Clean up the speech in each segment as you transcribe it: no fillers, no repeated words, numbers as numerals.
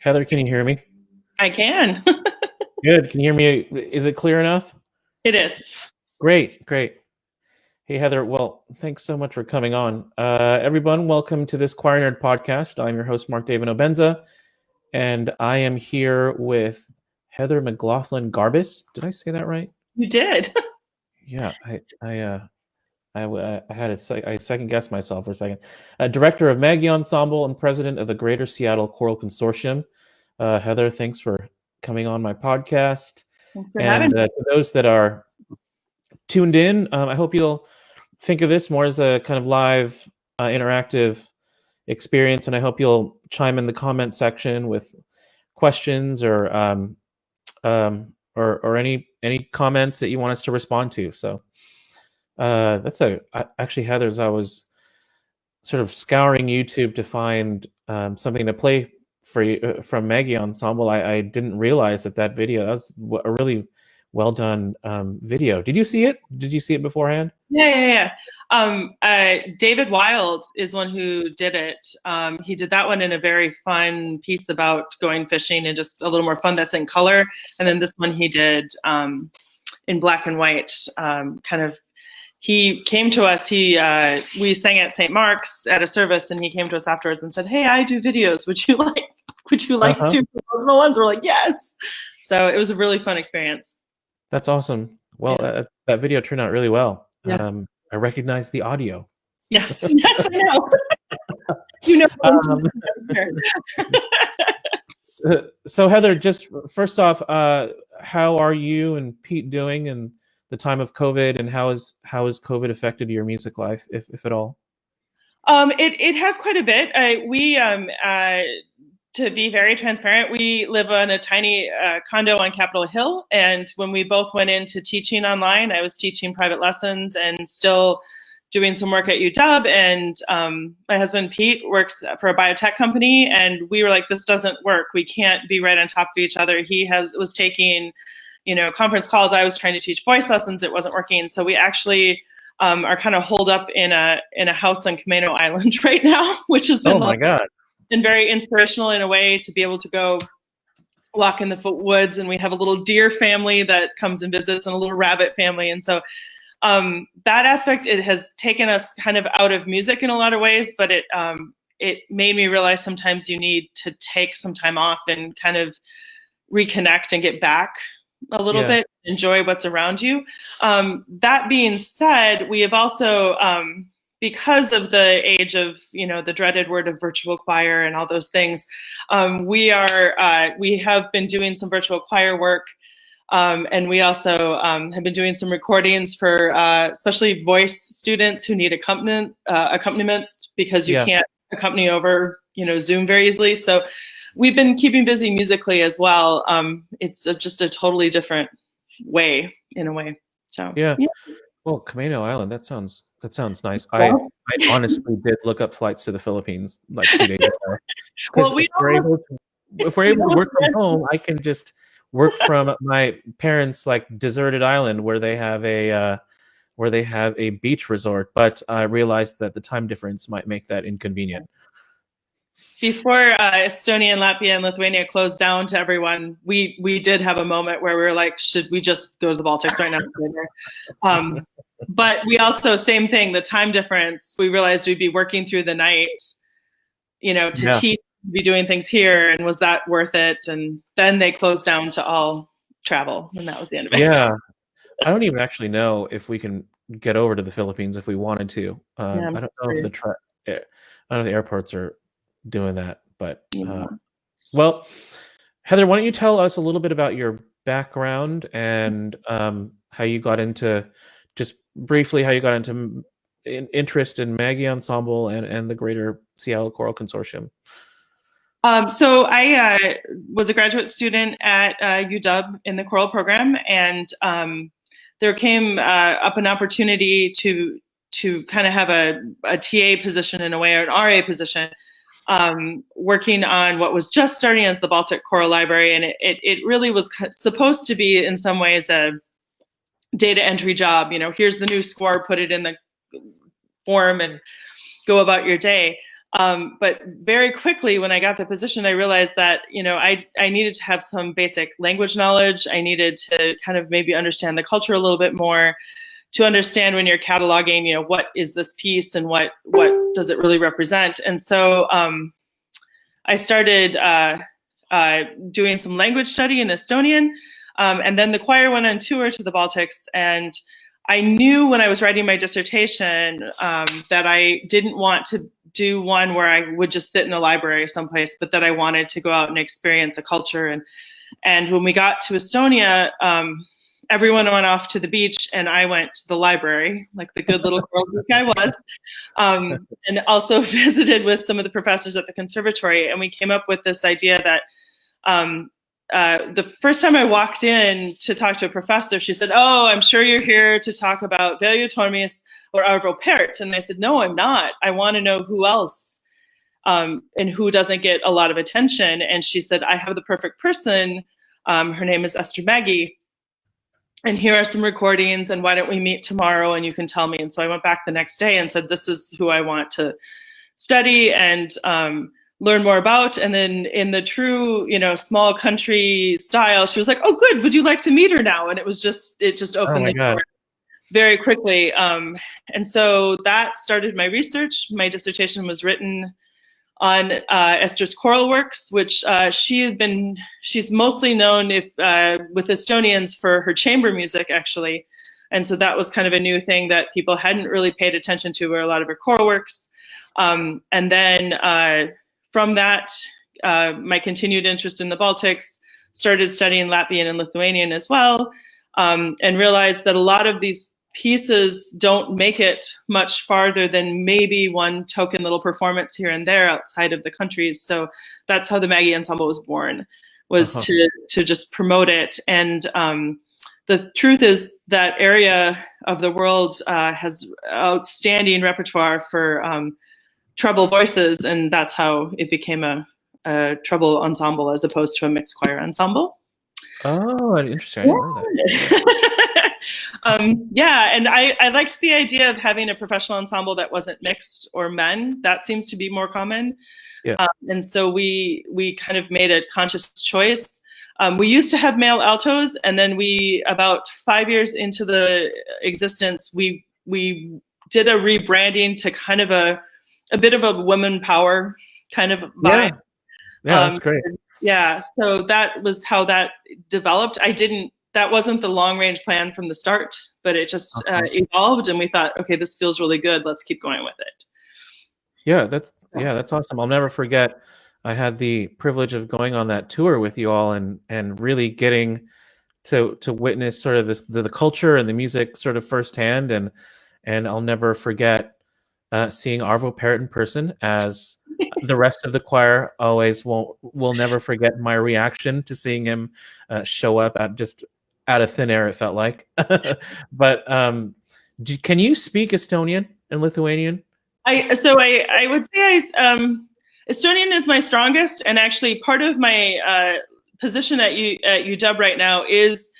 Heather, can you hear me? I can. Good. Can you hear me? Is it clear enough? It is. Great, great. Hey, Heather. Well, thanks so much for coming on. Everyone, welcome to this Choir Nerd podcast. I'm your host, Mark David Obenza, and I am here with Heather MacLaughlin Garbes. Did I say that right? You did. Yeah, I had I second guessed myself for a second. Director of Magi Ensemble and president of the Greater Seattle Choral Consortium. Heather, thanks for coming on my podcast. Thanks for having me. To those that are tuned in, I hope you'll think of this more as a kind of live, interactive experience, and I hope you'll chime in the comment section with questions or any comments that you want us to respond to. So actually, Heather's. I was sort of scouring YouTube to find something to play for you from Magi Ensemble. I didn't realize that video, that was a really well done video. Did you see it? Did you see it beforehand? Yeah. David Wild is one who did it. He did that one in a very fun piece about going fishing and just a little more fun that's in color. And then this one he did in black and white. He came to us, we sang at St. Mark's at a service, and he came to us afterwards and said, "Hey, I do videos. Would you like to do the ones?" We're like, "Yes." So it was a really fun experience. That's awesome. Well, yeah. That video turned out really well. Yeah. I recognize the audio. Yes, yes, I know. You know. So Heather, just first off, how are you and Pete doing in the time of COVID, and how has COVID affected your music life, if at all? It has quite a bit. To be very transparent, we live on a tiny condo on Capitol Hill, and when we both went into teaching online, I was teaching private lessons and still doing some work at UW, and my husband Pete works for a biotech company, and we were like, this doesn't work. We can't be right on top of each other. He was taking, conference calls. I was trying to teach voice lessons. It wasn't working. So we actually are kind of holed up in a house on Camano Island right now, which has been and very inspirational in a way to be able to go walk in the woods. And we have a little deer family that comes and visits, and a little rabbit family. And so that aspect, it has taken us kind of out of music in a lot of ways, but it made me realize sometimes you need to take some time off and kind of reconnect and get back a little bit, enjoy what's around you. That being said, we have also, because of the age of, the dreaded word of virtual choir and all those things, we have been doing some virtual choir work. And we also have been doing some recordings for especially voice students who need accompaniment because you can't accompany over, Zoom very easily. So we've been keeping busy musically as well. It's just a totally different way, in a way. So yeah. Well, Camano Island, that sounds nice. I honestly did look up flights to the Philippines like 2 days ago. Well, if we're able to work from home, I can just work from my parents' like deserted island where they have a beach resort. But I realized that the time difference might make that inconvenient. Before Estonia and Latvia and Lithuania closed down to everyone, we did have a moment where we were like, should we just go to the Baltics right now? But we also, same thing, the time difference, we realized we'd be working through the night, to teach, be doing things here, and was that worth it? And then they closed down to all travel, and that was the end of it. Yeah, I don't even actually know if we can get over to the Philippines if we wanted to. I don't know if I don't know if the airports are doing that, but well, Heather, why don't you tell us a little bit about your background and how you got into, just briefly, how you got into interest in Magi Ensemble and the Greater Seattle Choral Consortium. So I was a graduate student at UW in the choral program, and there came up an opportunity to kind of have a TA position in a way, or an RA position, working on what was just starting as the Baltic Choral Library. And it really was supposed to be in some ways a data entry job. Here's the new score, put it in the form, and go about your day. But very quickly, when I got the position, I realized that, I needed to have some basic language knowledge. I needed to kind of maybe understand the culture a little bit more, to understand when you're cataloging, what is this piece and what does it really represent. And so I started doing some language study in Estonian, and then the choir went on tour to the Baltics. And I knew when I was writing my dissertation that I didn't want to do one where I would just sit in a library someplace, but that I wanted to go out and experience a culture. And when we got to Estonia, everyone went off to the beach and I went to the library, like the good little girl I was, and also visited with some of the professors at the conservatory. And we came up with this idea that the first time I walked in to talk to a professor, she said, "Oh, I'm sure you're here to talk about Veljo Tormis or Arvo Pärt." And I said, "No, I'm not. I want to know who else and who doesn't get a lot of attention." And she said, "I have the perfect person. Her name is Esther Mägi. And here are some recordings, and why don't we meet tomorrow and you can tell me." And so I went back the next day and said, "This is who I want to study and learn more about." And then in the true, small country style, she was like, "Oh, good. Would you like to meet her now?" And it just opened the door very quickly. And so that started my research. My dissertation was written on Esther's choral works, which she's mostly known with Estonians for her chamber music, actually. And so that was kind of a new thing that people hadn't really paid attention to, were a lot of her choral works. And then from that, my continued interest in the Baltics, started studying Latvian and Lithuanian as well, and realized that a lot of these pieces don't make it much farther than maybe one token little performance here and there outside of the countries. So that's how the Magi Ensemble was born, was to just promote it. And the truth is that area of the world has outstanding repertoire for treble voices, and that's how it became a treble ensemble as opposed to a mixed choir ensemble. Oh, interesting. I didn't know that. And I liked the idea of having a professional ensemble that wasn't mixed or men. That seems to be more common. Yeah. And so we kind of made a conscious choice. We used to have male altos, and then about 5 years into the existence, we did a rebranding to kind of a bit of a women power kind of vibe. Yeah, that's great. Yeah, so that was how that developed. That wasn't the long range plan from the start, but it just evolved, and we thought, okay, this feels really good. Let's keep going with it. Yeah, that's awesome. I'll never forget. I had the privilege of going on that tour with you all, and really getting to witness sort of the culture and the music sort of firsthand, and I'll never forget seeing Arvo Pärt in person, as the rest of the choir always will never forget my reaction to seeing him show up out of thin air, it felt like. But can you speak Estonian and Lithuanian? I would say Estonian is my strongest, and actually part of my position at UW right now is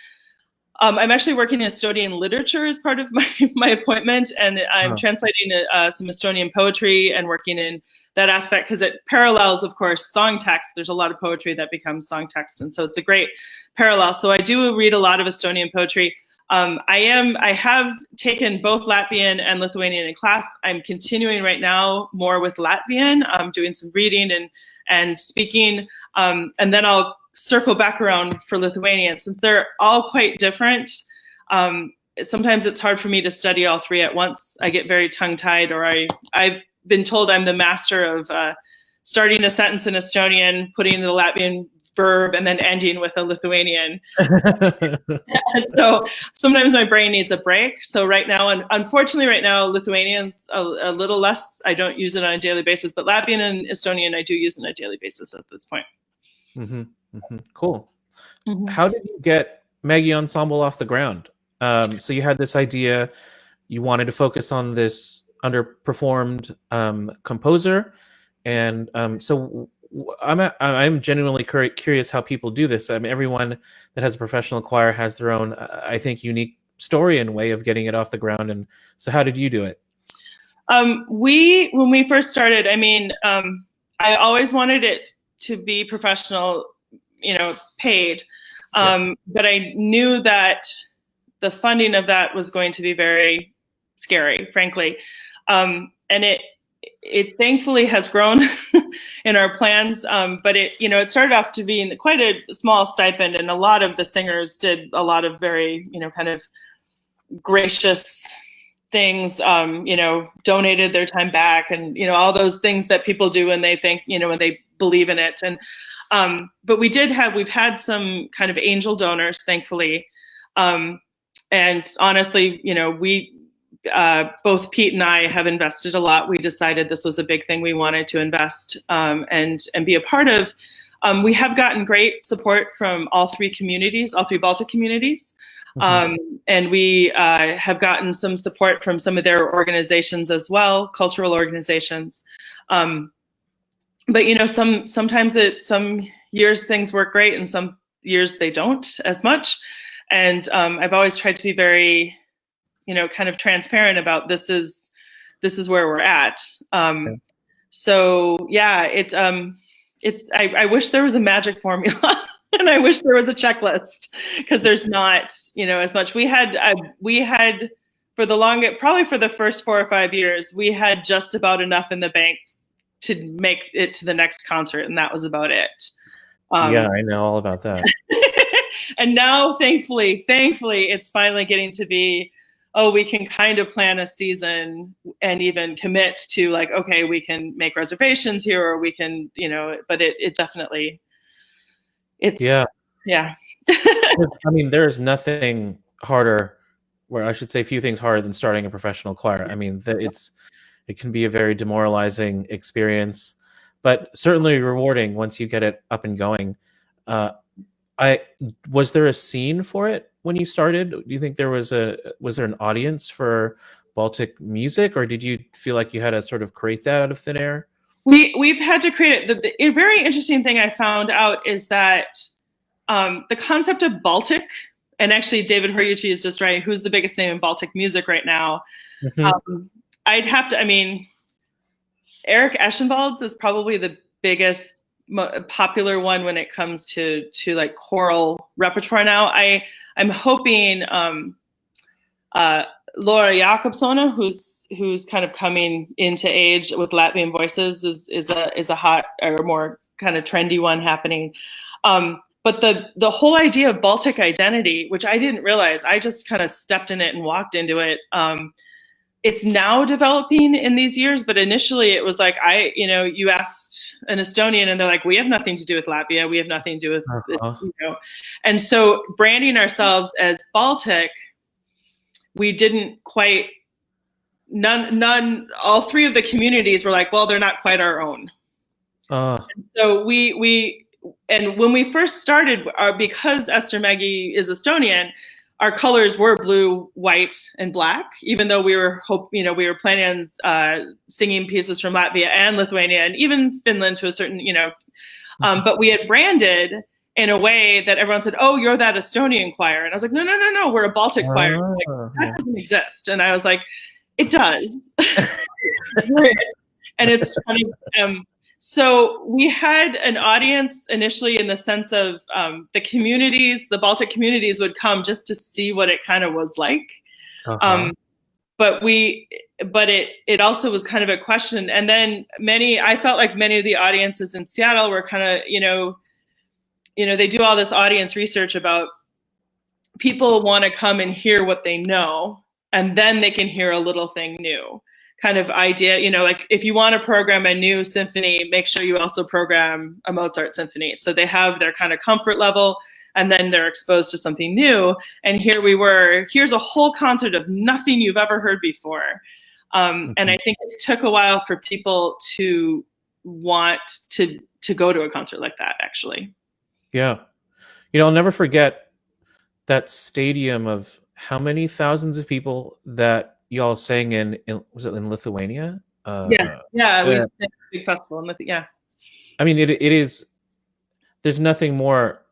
I'm actually working in Estonian literature as part of my appointment, and I'm translating some Estonian poetry and working in that aspect, because it parallels, of course, song text. There's a lot of poetry that becomes song text, and so it's a great parallel. So I do read a lot of Estonian poetry. I have taken both Latvian and Lithuanian in class. I'm continuing right now more with Latvian. I'm doing some reading and speaking, and then I'll circle back around for Lithuanian, since they're all quite different. Sometimes it's hard for me to study all three at once. I get very tongue-tied, or I've been told I'm the master of starting a sentence in Estonian, putting the Latvian verb, and then ending with a Lithuanian. And so sometimes my brain needs a break. So right now, and unfortunately right now, Lithuanian's a little less. I don't use it on a daily basis, but Latvian and Estonian I do use on a daily basis at this point. Mm-hmm. Mm-hmm. Cool. Mm-hmm. How did you get Magi Ensemble off the ground? So you had this idea, you wanted to focus on this underperformed composer, and so I'm genuinely curious how people do this. I mean, everyone that has a professional choir has their own, I think, unique story and way of getting it off the ground. And so, how did you do it? When we first started, I mean, I always wanted it to be professional, paid. But I knew that the funding of that was going to be very scary, frankly. And it thankfully has grown in our plans. But it started off to be quite a small stipend, and a lot of the singers did a lot of very, kind of gracious things, donated their time back, and, all those things that people do when they think, when they believe in it. And, but we've had some kind of angel donors, thankfully. And honestly, we, both Pete and I have invested a lot. We decided this was a big thing we wanted to invest, and be a part of. We have gotten great support from all three Baltic communities. And we have gotten some support from some of their organizations as well, cultural organizations. But sometimes some years things work great, and some years they don't as much. And I've always tried to be very, kind of transparent about this is where we're at. So yeah, I wish there was a magic formula. And I wish there was a checklist, because there's not, as much. We had for the longest, probably for the first 4 or 5 years, we had just about enough in the bank to make it to the next concert, and that was about it. Yeah, I know all about that. And now, thankfully, it's finally getting to be, we can kind of plan a season and even commit to, like, okay, we can make reservations here, or we can, but it definitely. Yeah. I mean, there's nothing harder, or I should say few things harder than starting a professional choir. I mean, it can be a very demoralizing experience, but certainly rewarding once you get it up and going. Was there a scene for it when you started? Do you think was there an audience for Baltic music, or did you feel like you had to sort of create that out of thin air? We've had to create it. A very interesting thing I found out is that the concept of Baltic, and actually David Horyuchi is just right, who's the biggest name in Baltic music right now. I'd have to, Eric Eschenwald's is probably the biggest popular one when it comes to like choral repertoire now. I'm hoping Laura Jakobsona, who's kind of coming into age with Latvian voices, is a hot or more kind of trendy one happening. But the whole idea of Baltic identity, which I didn't realize, I just kind of stepped in it and walked into it. It's now developing in these years, but initially it was like, you asked an Estonian and they're like, we have nothing to do with Latvia. We have nothing to do with, And so branding ourselves as Baltic, we didn't quite, all three of the communities were like, well, they're not quite our own. So and when we first started, because Esther Mägi is Estonian, our colors were blue, white, and black, even though we were planning on singing pieces from Latvia and Lithuania and even Finland to a certain, but we had branded in a way that everyone said, oh, you're that Estonian choir. And I was like, no, we're a Baltic choir. Like, that doesn't exist. And I was like, it does. And it's funny. So we had an audience initially in the sense of the Baltic communities would come just to see what it kind of was like. But it also was kind of a question. And then I felt like many of the audiences in Seattle were kind of, they do all this audience research about people want to come and hear what they know, and then they can hear a little thing new kind of idea. Like if you want to program a new symphony, make sure you also program a Mozart symphony. So they have their kind of comfort level, and then they're exposed to something new. And here's a whole concert of nothing you've ever heard before. And I think it took a while for people to want to go to a concert like that, actually. Yeah. I'll never forget that stadium of how many thousands of people that y'all sang in was it in Lithuania? We sang a big festival in Lithuania. I mean, it is. There's nothing more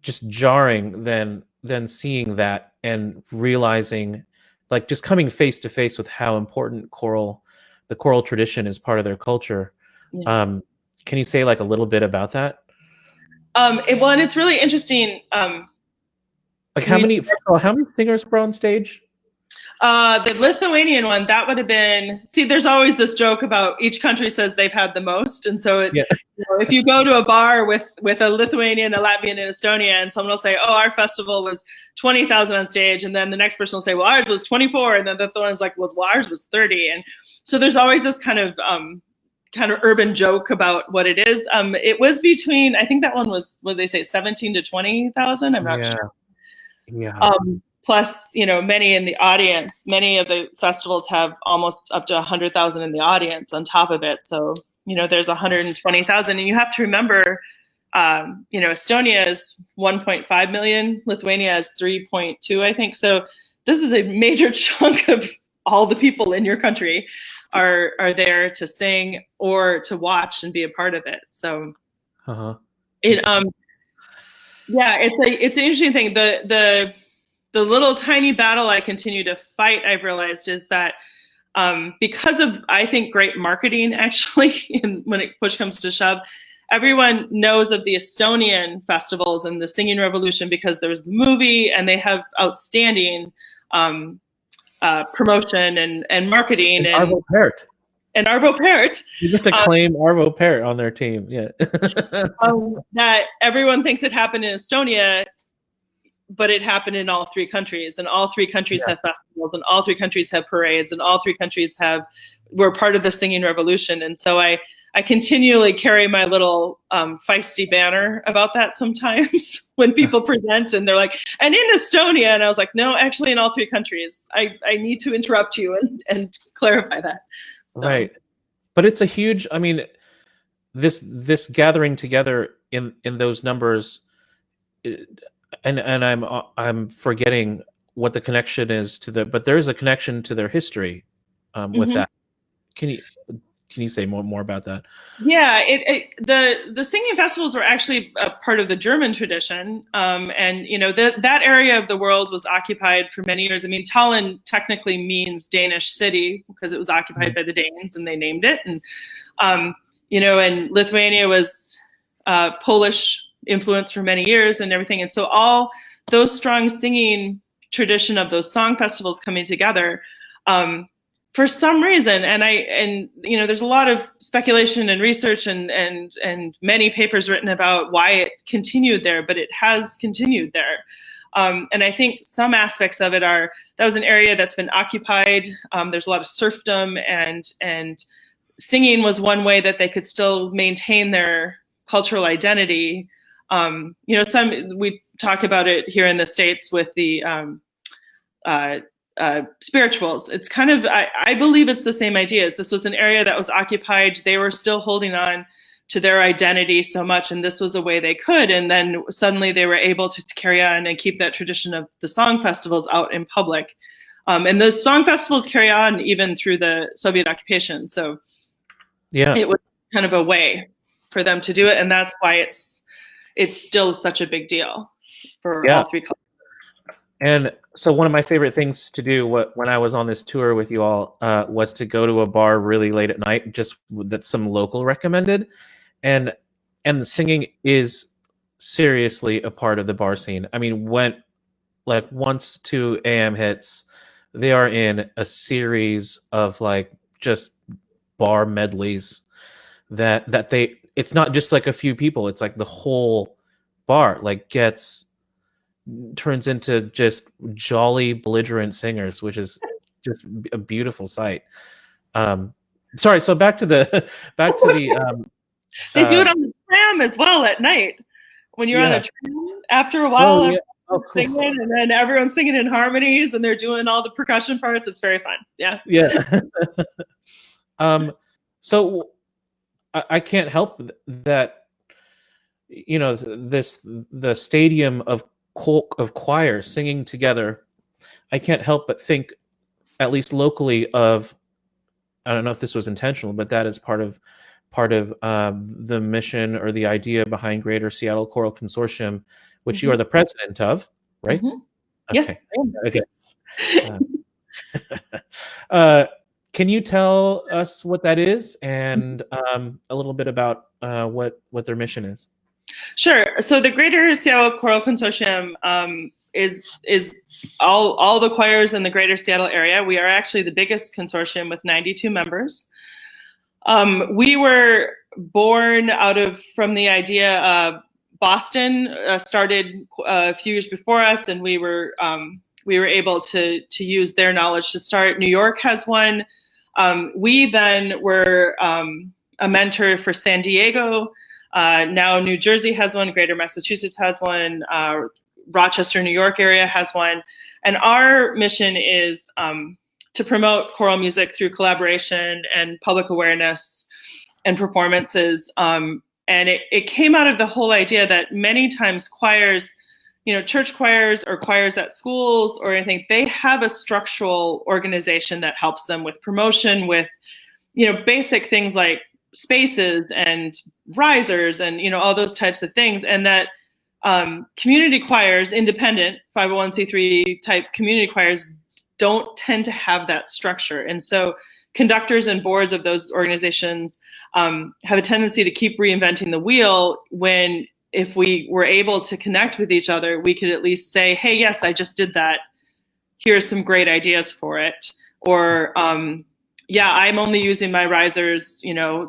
just jarring than seeing that and realizing like just coming face to face with how important the choral tradition is part of their culture. Yeah. Can you say like a little bit about that? And it's really interesting. Like how many singers were on stage? The Lithuanian one, that would have been, there's always this joke about each country says they've had the most. And so if you go to a bar with a Lithuanian, a Latvian, and Estonia, and someone will say, oh, our festival was 20,000 on stage. And then the next person will say, well, ours was 24. And then the other one's like, well, ours was 30. And so there's always this kind of urban joke about what it is. It was between, I think that one was, what did they say, 17 to 20,000? I'm not sure. Yeah. Plus, many in the audience. Many of the festivals have almost up to 100,000 in the audience on top of it. So, there's 120,000. And you have to remember, Estonia is 1.5 million. Lithuania is 3.2, I think. So this is a major chunk of all the people in your country are there to sing or to watch and be a part of it. So, it's an interesting thing. The little tiny battle I continue to fight, I've realized, is that because of, I think, great marketing, actually, when push comes to shove, everyone knows of the Estonian festivals and the Singing Revolution because there's the movie, and they have outstanding promotion and marketing. And Arvo Pärt. And Arvo Pärt. You get to claim Arvo Pärt on their team, yeah. That everyone thinks it happened in Estonia, but it happened in all three countries, and all three countries have festivals, and all three countries have parades, and all three countries were part of the Singing Revolution. And so I continually carry my little feisty banner about that sometimes when people present and they're like, and in Estonia, and I was like, no, actually in all three countries. I need to interrupt you and clarify that. So. Right. But it's a huge, I mean, this gathering together in those numbers, and I'm forgetting what the connection is but there is a connection to their history with that. Can you say more about that? Yeah, the singing festivals were actually a part of the German tradition, and that area of the world was occupied for many years. I mean, Tallinn technically means Danish city because it was occupied by the Danes, and they named it. And and Lithuania was Polish influence for many years and everything. And so all those strong singing tradition of those song festivals coming together, for some reason, and there's a lot of speculation and research and many papers written about why it continued there, but it has continued there. And I think some aspects of it that was an area that's been occupied. There's a lot of serfdom, and singing was one way that they could still maintain their cultural identity. We talk about it here in the States with the spirituals. It's kind of, I believe it's the same ideas. This was an area that was occupied. They were still holding on to their identity so much, and this was a way they could. And then suddenly they were able to carry on and keep that tradition of the song festivals out in public. And the song festivals carry on even through the Soviet occupation. So it was kind of a way for them to do it. And that's why it's still such a big deal for all three cultures. And so one of my favorite things to do when I was on this tour with you all was to go to a bar really late at night, just that some local recommended. And the singing is seriously a part of the bar scene. I mean, once 2 a.m. hits, they are in a series of like just bar medleys that it's not just like a few people, it's like the whole bar like turns into just jolly belligerent singers, which is just a beautiful sight. Sorry, so back to the they do it on the tram as well at night when you're on a tram. After a while, cool. Singing, and then everyone's singing in harmonies, and they're doing all the percussion parts. It's very fun. Yeah. So I can't help that, the stadium of choir singing together. I can't help but think, at least locally, of, I don't know if this was intentional, but that is part of the mission or the idea behind Greater Seattle Choral Consortium, which you are the president of, right? Mm-hmm. Okay. Yes. Okay. Can you tell us what that is and a little bit about what their mission is? Sure. So the Greater Seattle Choral Consortium is all the choirs in the Greater Seattle area. We are actually the biggest consortium with 92 members. We were born from the idea. Boston started a few years before us, and we were able to use their knowledge to start. New York has one. We then were a mentor for San Diego. Now New Jersey has one, Greater Massachusetts has one, Rochester, New York area has one. And our mission is to promote choral music through collaboration and public awareness and performances. And it came out of the whole idea that many times choirs, church choirs or choirs at schools or anything, they have a structural organization that helps them with promotion, with, basic things like spaces and risers and all those types of things, and that community choirs, independent 501c3 type community choirs, don't tend to have that structure. And so conductors and boards of those organizations have a tendency to keep reinventing the wheel, when if we were able to connect with each other, we could at least say, hey, yes, I just did that, here's some great ideas for it. Or yeah, I'm only using my risers,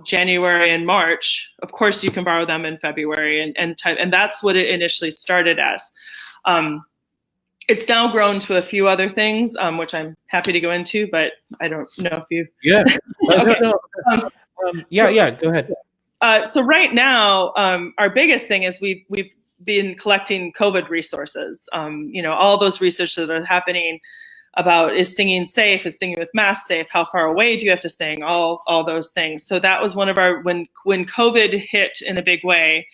January and March. Of course, you can borrow them in February, and that's what it initially started as. It's now grown to a few other things, which I'm happy to go into, but I don't know if you. Yeah. Okay. No. Yeah. Go ahead. So right now, our biggest thing is we've been collecting COVID resources. All those research that are happening about, is singing safe, is singing with masks safe, how far away do you have to sing, all those things. So that was one of our, when COVID hit in a big way,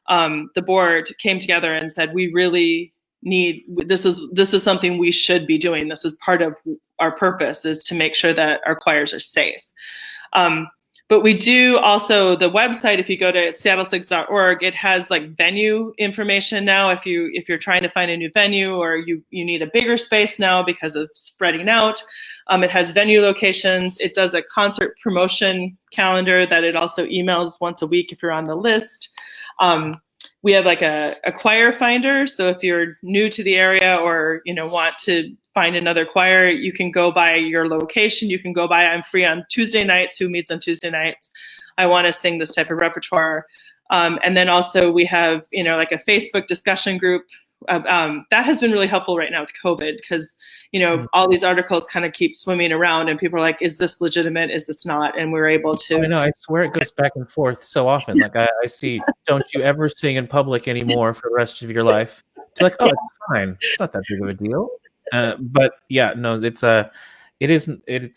the board came together and said, we really need, this is something we should be doing. This is part of our purpose, is to make sure that our choirs are safe. But we do also, the website, if you go to seattlesigs.org, it has like venue information now. If you're trying to find a new venue, or you need a bigger space now because of spreading out, it has venue locations. It does a concert promotion calendar that it also emails once a week if you're on the list. We have like a choir finder. So if you're new to the area, or want to find another choir, you can go by your location. You can go by, I'm free on Tuesday nights. Who meets on Tuesday nights? I want to sing this type of repertoire. And then also we have, like a Facebook discussion group. That has been really helpful right now with COVID, because, all these articles kind of keep swimming around, and people are like, is this legitimate? Is this not? And we're able to. I know, I swear it goes back and forth so often. Like I see, don't you ever sing in public anymore for the rest of your life? It's like, oh, it's fine. It's not that big of a deal. But yeah, no, it's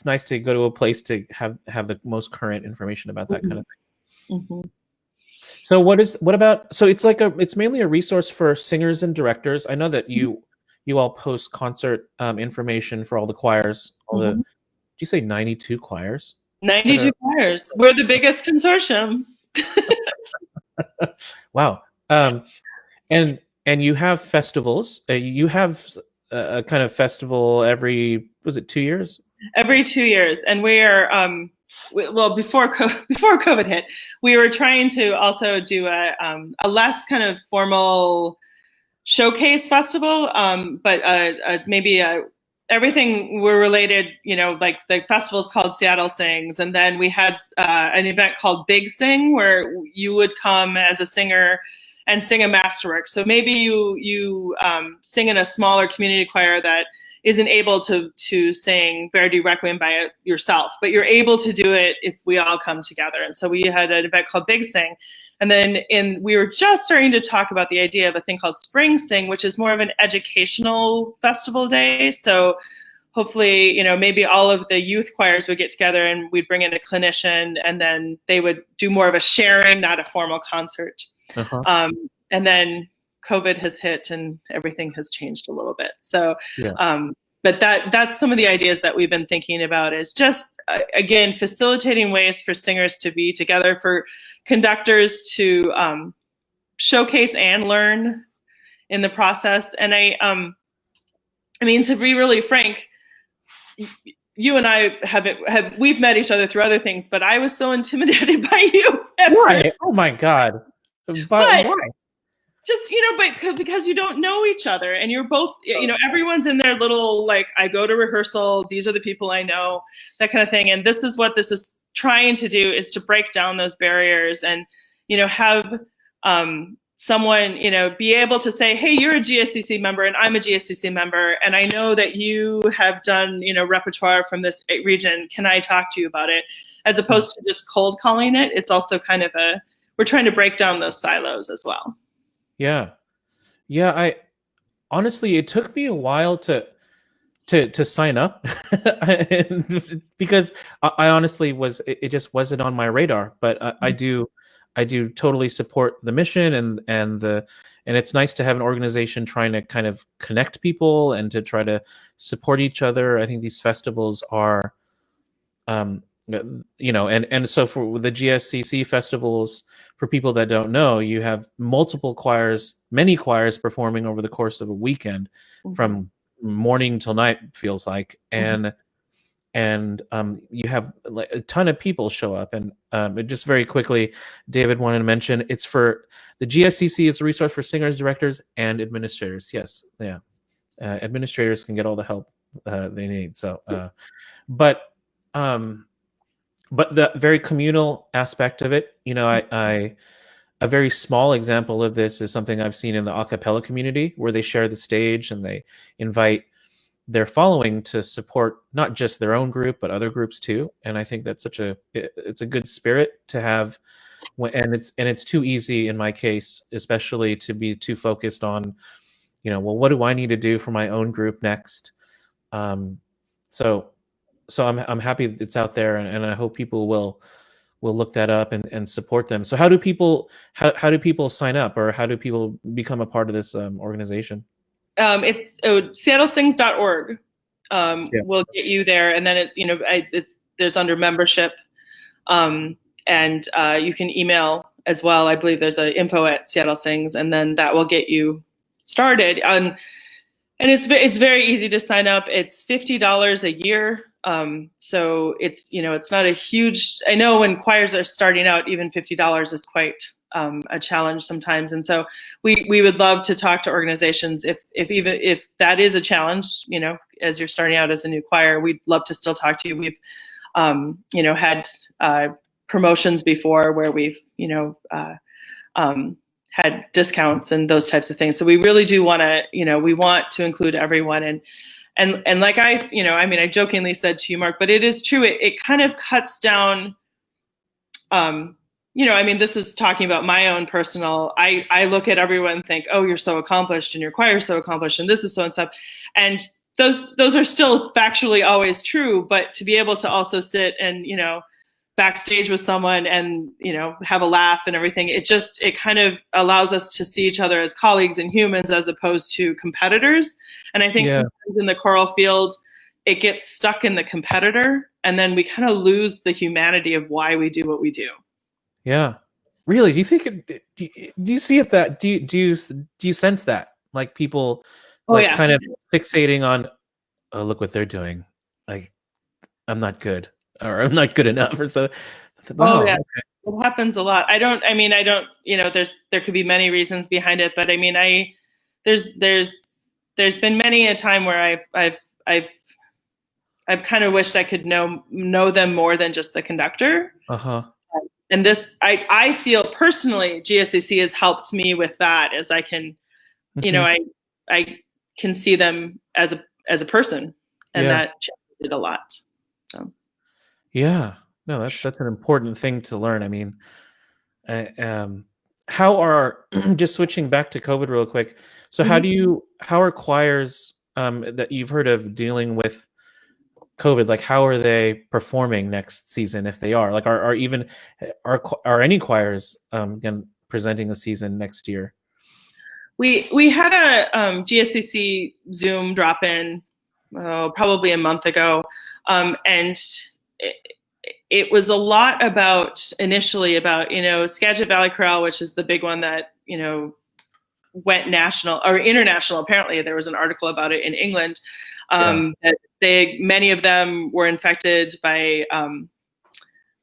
nice to go to a place to have the most current information about that kind of thing. Mm-hmm. So it's mainly a resource for singers and directors. I know that you all post concert information for all the choirs. Did you say 92 choirs? 92 choirs. We're the biggest consortium. Wow. And you have festivals. You have a kind of festival every, was it 2 years? Every 2 years. And we are, before COVID hit, we were trying to also do a less kind of formal showcase festival, but maybe everything were related, like the festival's called Seattle Sings. And then we had an event called Big Sing, where you would come as a singer and sing a masterwork. So maybe you sing in a smaller community choir that isn't able to sing Verdi Requiem by yourself, but you're able to do it if we all come together. And so we had an event called Big Sing. And then we were just starting to talk about the idea of a thing called Spring Sing, which is more of an educational festival day. So hopefully, maybe all of the youth choirs would get together and we'd bring in a clinician, and then they would do more of a sharing, not a formal concert. Uh-huh. And then COVID has hit and everything has changed a little bit. So, yeah. But that's some of the ideas that we've been thinking about, is just, again, facilitating ways for singers to be together, for conductors to showcase and learn in the process. And I mean, to be really frank, you and I we've met each other through other things, but I was so intimidated by you. Why? Oh my God. But why? Just, but because you don't know each other, and you're both, everyone's in their little, like, I go to rehearsal, these are the people I know, that kind of thing. And this is what this is trying to do, is to break down those barriers and, have someone, be able to say, hey, you're a GSCC member and I'm a GSCC member, and I know that you have done, repertoire from this region. Can I talk to you about it? As opposed to just cold calling it. It's also kind of we're trying to break down those silos as well. Yeah. I honestly, it took me a while to sign up because I honestly it just wasn't on my radar, but I do totally support the mission and it's nice to have an organization trying to kind of connect people and to try to support each other. I think these festivals are, and so for the GSCC festivals, for people that don't know, you have many choirs performing over the course of a weekend, from morning till night, feels like, and you have like a ton of people show up. And just very quickly, David wanted to mention, it's for the GSCC is a resource for singers, directors, and administrators. Yes, yeah, administrators can get all the help they need. So, but the very communal aspect of it, a very small example of this is something I've seen in the a cappella community, where they share the stage and they invite their following to support not just their own group, but other groups too. And I think that's it's a good spirit to have, and it's too easy in my case, especially, to be too focused on, well, what do I need to do for my own group next? So I'm happy it's out there, and I hope people will look that up and support them. So how do people sign up, or how do people become a part of this organization? It's seattlesings.org will get you there, and then there's under membership, and you can email as well. I believe there's a info@SeattleSings, and then that will get you started. And it's very easy to sign up. It's $50 a year. So it's not a huge, I know when choirs are starting out, even $50 is quite a challenge sometimes. And so we would love to talk to organizations if that is a challenge, as you're starting out as a new choir, we'd love to still talk to you. We've, had promotions before where we've, had discounts and those types of things. So we really do want to, we want to include everyone. And like I jokingly said to you, Mark, but it is true. It kind of cuts down, this is talking about my own personal, I look at everyone and think, oh, you're so accomplished and your choir is so accomplished and this is so and stuff. And those are still factually always true, but to be able to also sit and, backstage with someone and, have a laugh and everything, it kind of allows us to see each other as colleagues and humans as opposed to competitors. And I think sometimes in the choral field, it gets stuck in the competitor, and then we kind of lose the humanity of why we do what we do. Yeah. Really? Do you think do you see it that do you sense that, like, people kind of fixating on, oh, look what they're doing, like, I'm not good, or I'm not good enough, or so. Wow, okay. It happens a lot. There could be many reasons behind it, but there's been many a time where I've kind of wished I could know them more than just the conductor. And this, I feel personally, GSCC has helped me with that, as I can, I can see them as a person, and that changed it a lot. So. Yeah, no, that's an important thing to learn. I mean, how are just switching back to COVID real quick. So how are choirs that you've heard of dealing with COVID? Like, how are they performing next season, if they are? Like, are any choirs again presenting a season next year? We had a GSCC Zoom drop-in probably a month ago, and it was a lot initially about Skagit Valley Choral, which is the big one that went national or international. Apparently, there was an article about it in England that many of them were infected by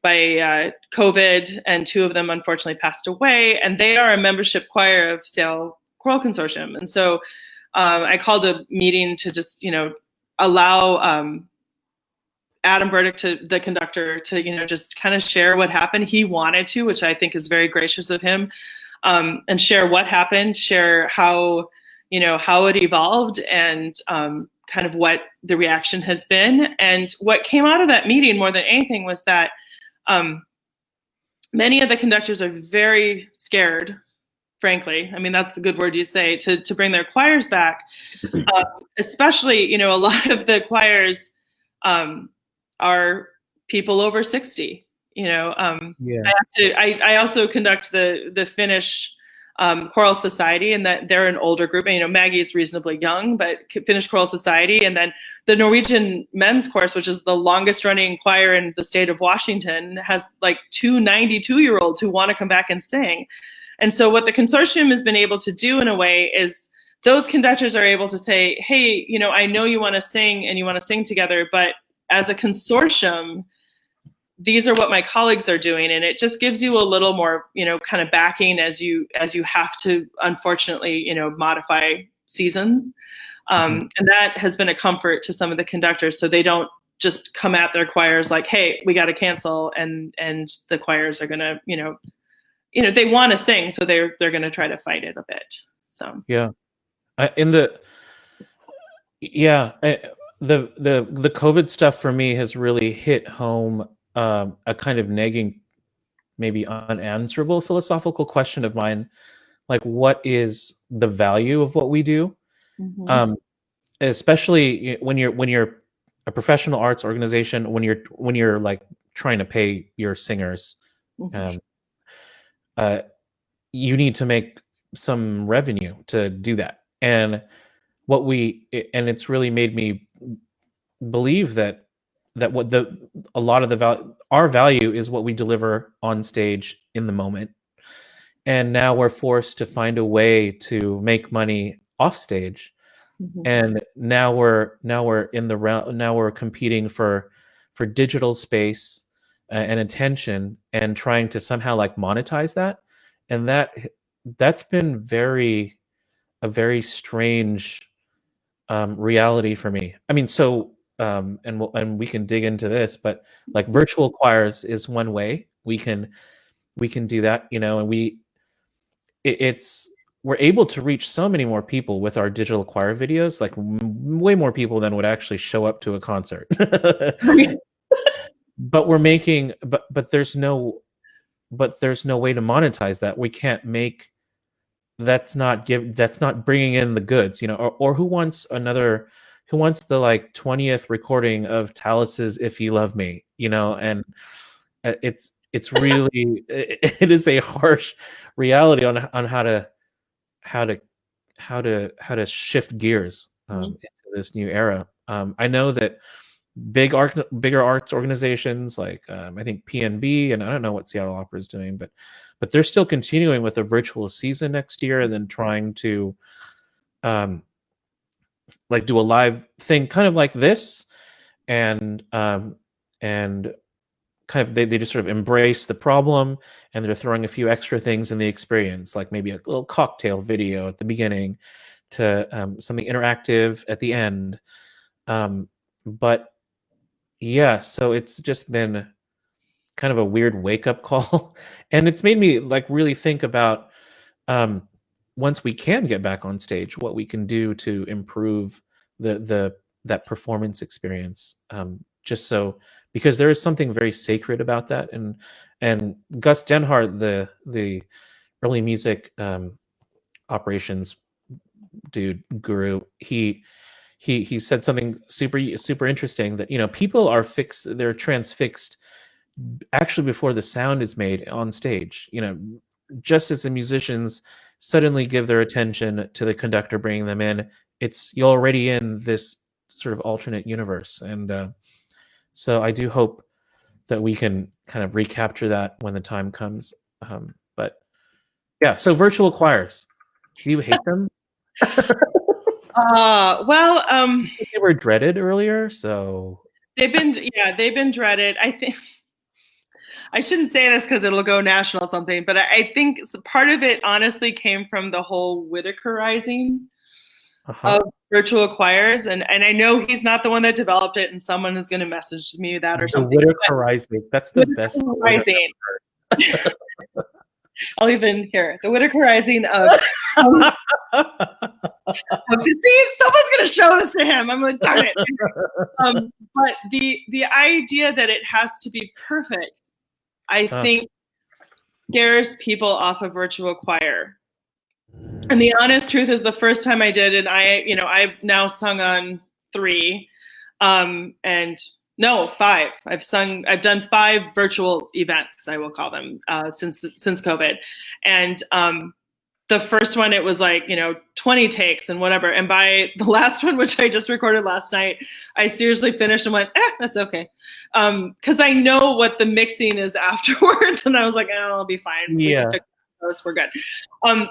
COVID, and 2 of them unfortunately passed away. And they are a membership choir of Sale Choral Consortium. And so I called a meeting to just, allow Adam Burdick, the conductor, to, just kind of share what happened. He wanted to, which I think is very gracious of him, and share what happened, share how it evolved, and kind of what the reaction has been. And what came out of that meeting more than anything was that many of the conductors are very scared, frankly. I mean, that's a good word you say, to bring their choirs back. Especially, a lot of the choirs are people over 60. I also conduct the Finnish Choral Society, and that they're an older group. And, Magi is reasonably young, but Finnish Choral Society, and then the Norwegian Men's Chorus, which is the longest running choir in the state of Washington, has like 2 92-year-olds who want to come back and sing. And so what the consortium has been able to do in a way is those conductors are able to say, hey, I know you want to sing and you want to sing together, but as a consortium, these are what my colleagues are doing. And it just gives you a little more, kind of backing as you have to, unfortunately, modify seasons. And that has been a comfort to some of the conductors, so they don't just come at their choirs like, hey, we got to cancel. And the choirs are going to, they want to sing, so they're going to try to fight it a bit. So yeah, the COVID stuff for me has really hit home a kind of nagging, maybe unanswerable philosophical question of mine, like what is the value of what we do? Especially when you're a professional arts organization, when you're like trying to pay your singers. You need to make some revenue to do that. And it's really made me believe that a lot of the value, our value, is what we deliver on stage in the moment. And now we're forced to find a way to make money off stage. And now we're competing for digital space and attention, and trying to somehow like monetize that. And that's been a very strange reality for me. I mean, so and we can dig into this, but like virtual choirs is one way we can do that, and we're able to reach so many more people with our digital choir videos, like way more people than would actually show up to a concert. But we're making, but there's no way to monetize that. We can't make, that's not bringing in the goods, or who wants the like 20th recording of Talas's If You Love Me, and it's really, it is a harsh reality on how to shift gears into this new era. I know that bigger arts organizations like I think PNB, and I don't know what Seattle Opera is doing, but they're still continuing with a virtual season next year, and then trying to like do a live thing kind of like this, and kind of they just sort of embrace the problem, and they're throwing a few extra things in the experience, like maybe a little cocktail video at the beginning to something interactive at the end. But yeah, so it's just been kind of a weird wake-up call. And it's made me like really think about once we can get back on stage, what we can do to improve that performance experience. Just so, because there is something very sacred about that. And Gus Denhart, the early music operations guru, he said something super interesting, that people are they're transfixed actually before the sound is made on stage. Just as the musicians suddenly give their attention to the conductor bringing them in, you're already in this sort of alternate universe. And so I do hope that we can kind of recapture that when the time comes. But yeah, so virtual choirs, do you hate them? Well, they were dreaded earlier, so they've been dreaded. I think I shouldn't say this because it'll go national or something, but I think part of it honestly came from the whole Whitakerizing of virtual choirs, and I know he's not the one that developed it, and someone is going to message me that or something. Whitakerizing, that's the best. I'll even hear the Whitakerizing of. See, someone's going to show this to him. I'm like, darn it. But the idea that it has to be perfect, I think, scares people off of virtual choir. And the honest truth is, the first time I did, and I've now sung on 3, and no, 5. I've done 5 virtual events, I will call them, since COVID. And the first one, it was like, 20 takes and whatever. And by the last one, which I just recorded last night, I seriously finished and went, that's okay. Because I know what the mixing is afterwards. And I was like, I'll be fine. Yeah. We're good.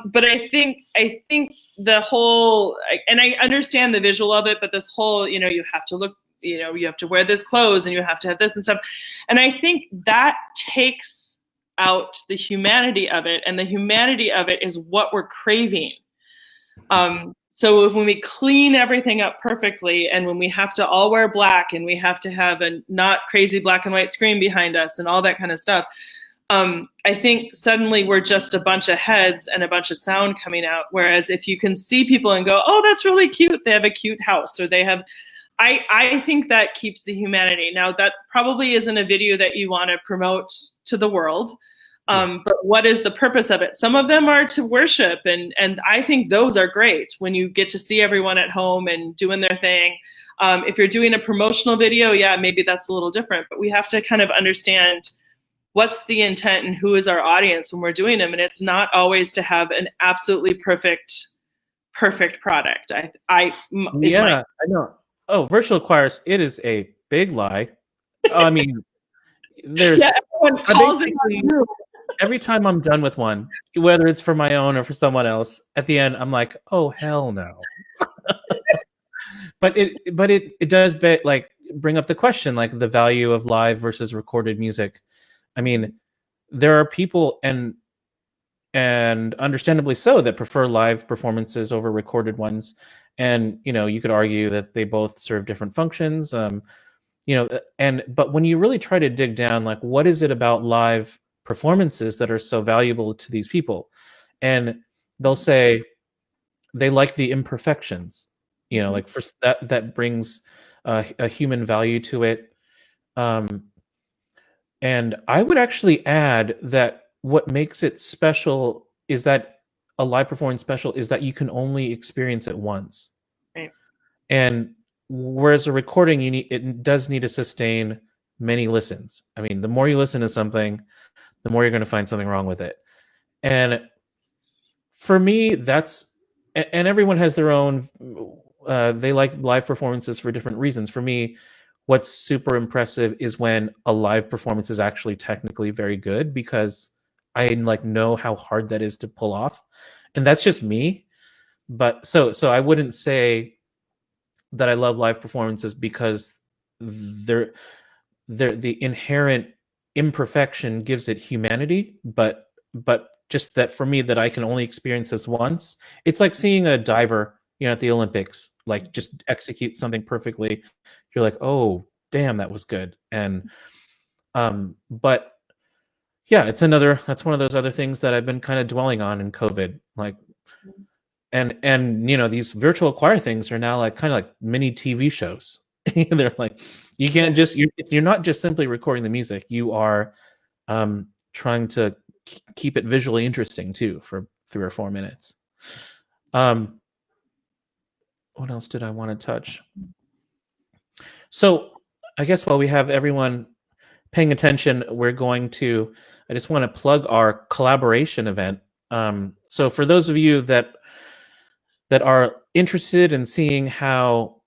But I think the whole, and I understand the visual of it, but this whole, you have to look, you have to wear this clothes and you have to have this and stuff. And I think that takes out the humanity of it, and the humanity of it is what we're craving. So when we clean everything up perfectly, and when we have to all wear black, and we have to have a not crazy black and white screen behind us and all that kind of stuff, I think suddenly we're just a bunch of heads and a bunch of sound coming out. Whereas if you can see people and go, oh, that's really cute, they have a cute house, or they have, I think that keeps the humanity. Now, that probably isn't a video that you want to promote to the world. But what is the purpose of it? Some of them are to worship, and I think those are great when you get to see everyone at home and doing their thing. If you're doing a promotional video, yeah, maybe that's a little different, but we have to kind of understand what's the intent and who is our audience when we're doing them. And it's not always to have an absolutely perfect product. I know. Oh, virtual choirs, it is a big lie. I mean, there's everyone calls it. Every time I'm done with one, whether it's for my own or for someone else, at the end I'm like, oh hell no. but it does bring up the question, like the value of live versus recorded music. I mean, there are people, and understandably so, that prefer live performances over recorded ones. And you could argue that they both serve different functions. But when you really try to dig down, like, what is it about live performances that are so valuable to these people? And they'll say they like the imperfections, like first that brings a human value to it. And I would actually add that what makes it special is that a live performance special is that you can only experience it once. Right. And whereas a recording, it does need to sustain many listens. I mean, the more you listen to something, the more you're going to find something wrong with it. And for me, and everyone has their own, they like live performances for different reasons. For me, what's super impressive is when a live performance is actually technically very good, because I know how hard that is to pull off. And that's just me. But so I wouldn't say that I love live performances because the inherent imperfection gives it humanity, but just that for me, that I can only experience this once. It's like seeing a diver, at the Olympics, like just execute something perfectly. You're like, oh damn, that was good. And but yeah, that's one of those other things that I've been kind of dwelling on in COVID. Like, and these virtual choir things are now like kind of like mini TV shows. They're like, you can't just, you're not just simply recording the music, you are trying to keep it visually interesting too for 3 or 4 minutes. What else did I want to touch? So I guess while we have everyone paying attention, I just want to plug our collaboration event. So for those of you that are interested in seeing how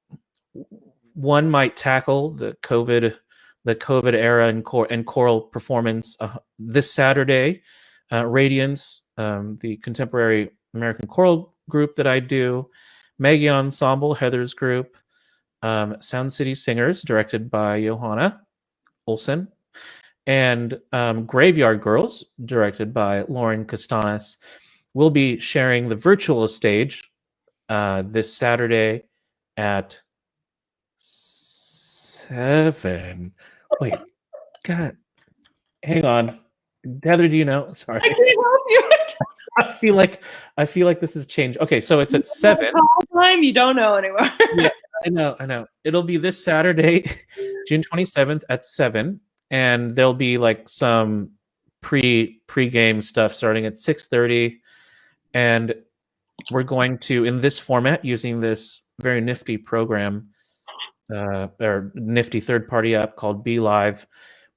one might tackle the COVID era and choral performance, this Saturday, Radiance, the contemporary American choral group that I do, Magi Ensemble, Heather's group, Sound City Singers, directed by Johanna Olsen, and Graveyard Girls, directed by Lauren Castanis, will be sharing the virtual stage this Saturday at 7. Wait, God, hang on. Heather, do you know? Sorry. I can't help you. I feel like this has changed. Okay, so it's at 7. Time you don't know anymore. Yeah, I know. It'll be this Saturday, June 27th at 7, and there'll be like some pre-game stuff starting at 6:30, and we're going to, in this format, using this very nifty program or nifty third-party app called Be Live,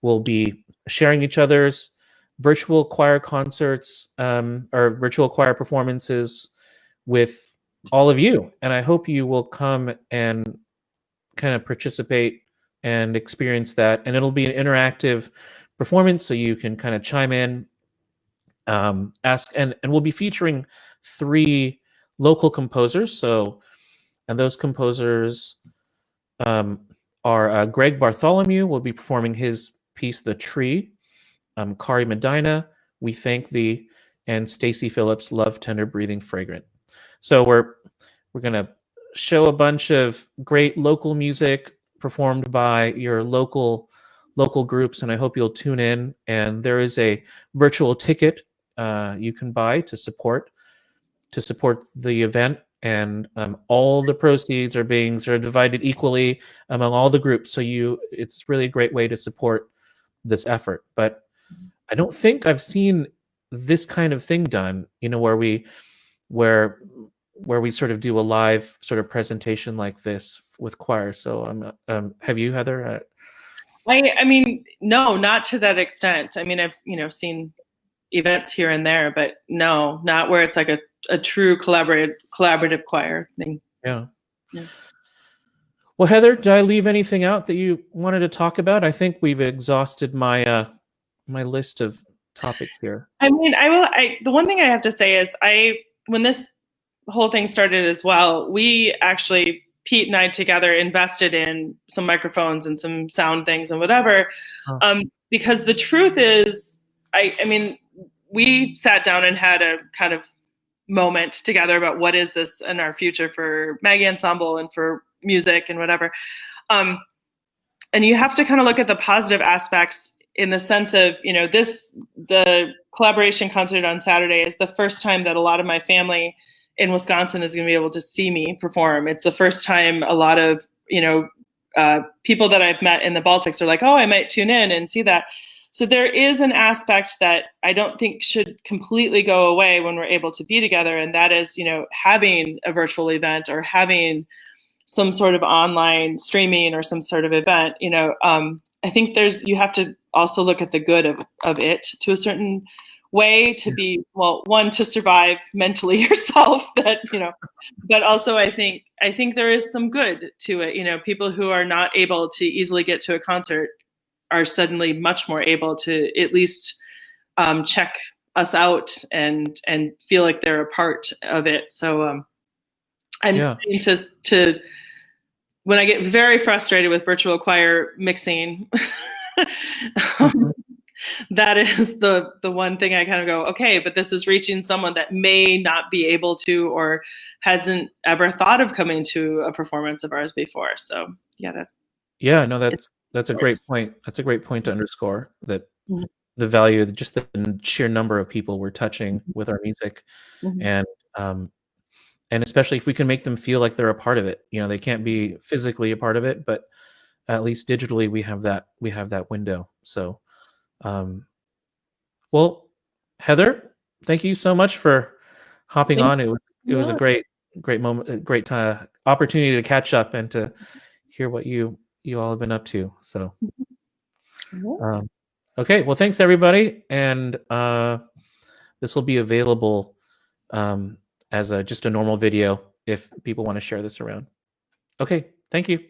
we'll be sharing each other's virtual choir concerts or virtual choir performances with all of you. And I hope you will come and kind of participate and experience that. And it'll be an interactive performance, so you can kind of chime in, ask, and we'll be featuring 3 local composers. So, and those composers are Greg Bartholomew will be performing his piece, The Tree. Kari Medina, We Thank Thee, and Stacy Phillips, Love Tender Breathing Fragrant. So we're gonna show a bunch of great local music performed by your local groups, and I hope you'll tune in. And there is a virtual ticket you can buy to support the event, and all the proceeds are being sort of divided equally among all the groups. So it's really a great way to support this effort. But I don't think I've seen this kind of thing done, where we sort of do a live sort of presentation like this with choir. So have you, Heather? I mean, no, not to that extent. I mean, I've seen events here and there, but no, not where it's like a true collaborative choir thing. Yeah. Well, Heather, did I leave anything out that you wanted to talk about? I think we've exhausted my my list of topics here. I mean, the one thing I have to say is when this whole thing started as well, we actually, Pete and I together, invested in some microphones and some sound things and whatever. Because the truth is, I mean, we sat down and had a kind of moment together about what is this in our future for Magi Ensemble and for music and whatever. And you have to kind of look at the positive aspects, in the sense of, the collaboration concert on Saturday is the first time that a lot of my family in Wisconsin is going to be able to see me perform. It's the first time a lot of, people that I've met in the Baltics are like, oh, I might tune in and see that. So there is an aspect that I don't think should completely go away when we're able to be together. And that is, having a virtual event or having some sort of online streaming or some sort of event. I think you have to also look at the good of it to a certain way, to be, well, one, to survive mentally yourself, but also I think there is some good to it. People who are not able to easily get to a concert are suddenly much more able to at least check us out and feel like they're a part of it. So I'm trying to when I get very frustrated with virtual choir mixing, that is the one thing I kind of go, okay, but this is reaching someone that may not be able to or hasn't ever thought of coming to a performance of ours before. So yeah, no, that's a great point. That's a great point to underscore, that the value, just the sheer number of people we're touching with our music, and especially if we can make them feel like they're a part of it. They can't be physically a part of it, but at least digitally we have that window. So, well, Heather, thank you so much for hopping on. It was a great moment, a great opportunity to catch up and to hear what you all have been up to. So, okay, well, thanks everybody, and this will be available as just a normal video if people want to share this around. Okay, thank you.